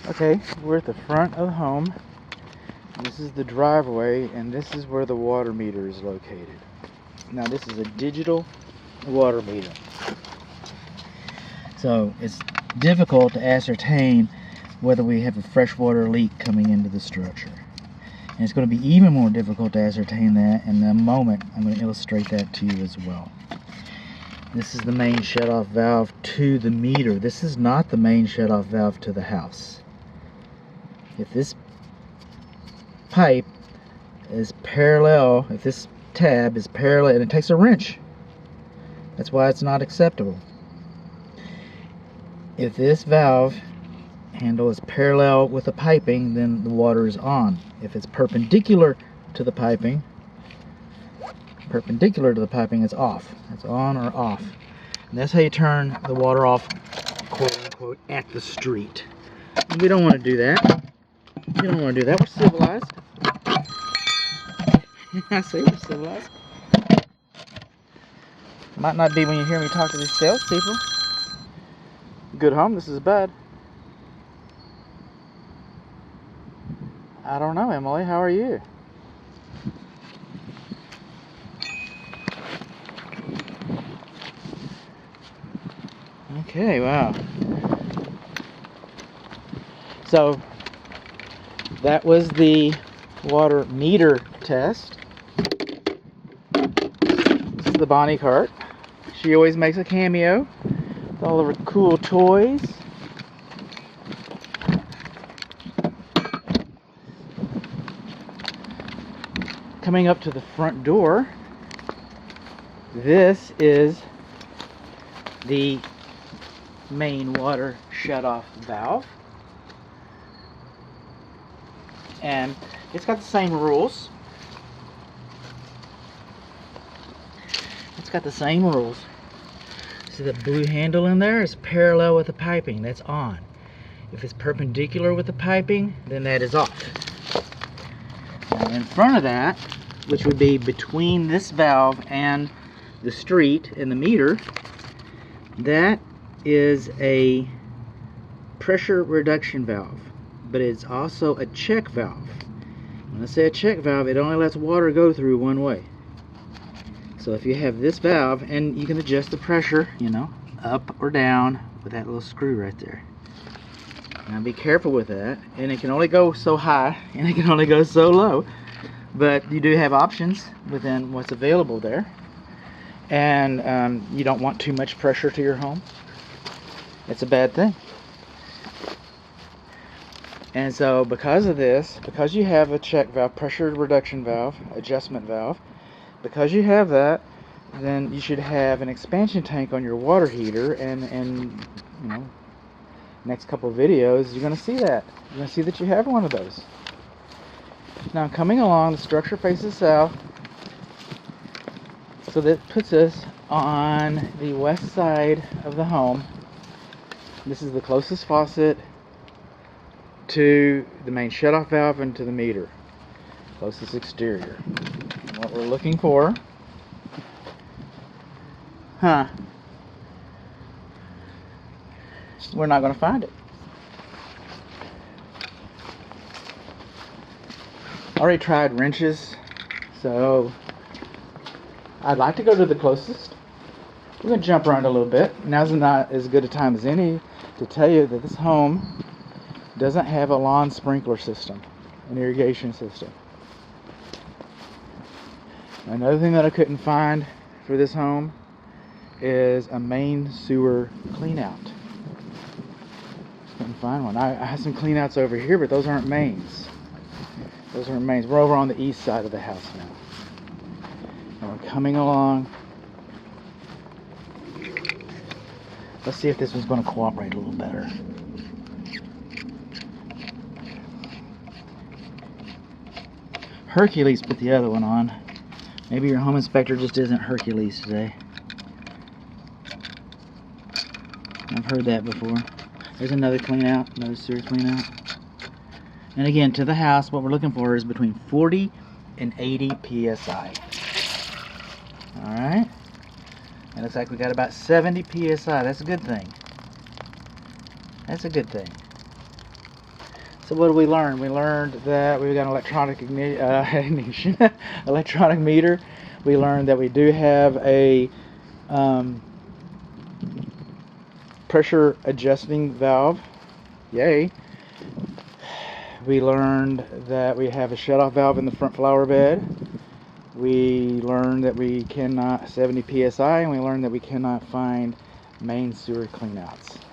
Okay, we're at the front of the home. This is the driveway, and this is where the water meter is located. Now, this is a digital water meter, so it's difficult to ascertain whether we have a freshwater leak coming into the structure. And it's going to be even more difficult to ascertain that in a moment. I'm going to illustrate that to you as well. This is the main shutoff valve to the meter. This is not the main shutoff valve to the house. If this pipe is parallel, if this tab is parallel, and it takes a wrench, that's why it's not acceptable. If this valve handle is parallel with the piping, then the water is on. If it's perpendicular to the piping, it's off. It's on or off. And that's how you turn the water off, quote unquote, at the street. And we don't want to do that. We don't want to do that. We're civilized. I say we're civilized. Might not be when you hear me talk to these salespeople. Good home, this is bad. I don't know, Emily. How are you? Okay, wow. So, that was the water meter test. This is the Bonnie cart. She always makes a cameo with all of her cool toys. Coming up to the front door, this is the main water shutoff valve. And it's got the same rules. See the blue handle in there is parallel with the piping. That's on. If it's perpendicular with the piping, then that is off. Now in front of that, which would be between this valve and the street and the meter, that is a pressure reduction valve, but it's also a check valve. When I say a check valve, it only lets water go through one way. So if you have this valve, and you can adjust the pressure, up or down with that little screw right there. Now be careful with that, and it can only go so high and it can only go so low, but you do have options within what's available there. And you don't want too much pressure to your home. It's a bad thing. And so because of this, because you have a check valve, pressure reduction valve, adjustment valve, because you have that, then you should have an expansion tank on your water heater, and next couple of videos you're going to see that. You're going to see that you have one of those. Now coming along, the structure faces south, so that puts us on the west side of the home. This is the closest faucet to the main shutoff valve and to the meter. Closest exterior. And what we're looking for, we're not going to find it. I already tried wrenches, so I'd like to go to the closest. We're going to jump around a little bit. Now's not as good a time as any to tell you that this home doesn't have a lawn sprinkler system, an irrigation system. Another thing that I couldn't find for this home is a main sewer cleanout. Couldn't find one. I have some cleanouts over here, but those aren't mains. We're over on the east side of the house now. And we're coming along. Let's see if this one's going to cooperate a little better. Hercules put the other one on. Maybe your home inspector just isn't Hercules today. I've heard that before. There's another clean out, another sewer clean out. And again, to the house, what we're looking for is between 40 and 80 psi. Alright? And looks like we got about 70 psi. That's a good thing. That's a good thing. So what did we learn? We learned that we got an electronic ignition, electronic meter. We learned that we do have a pressure adjusting valve. Yay. We learned that we have a shutoff valve in the front flower bed. We learned that we cannot 70 psi, and we learned that we cannot find main sewer cleanouts.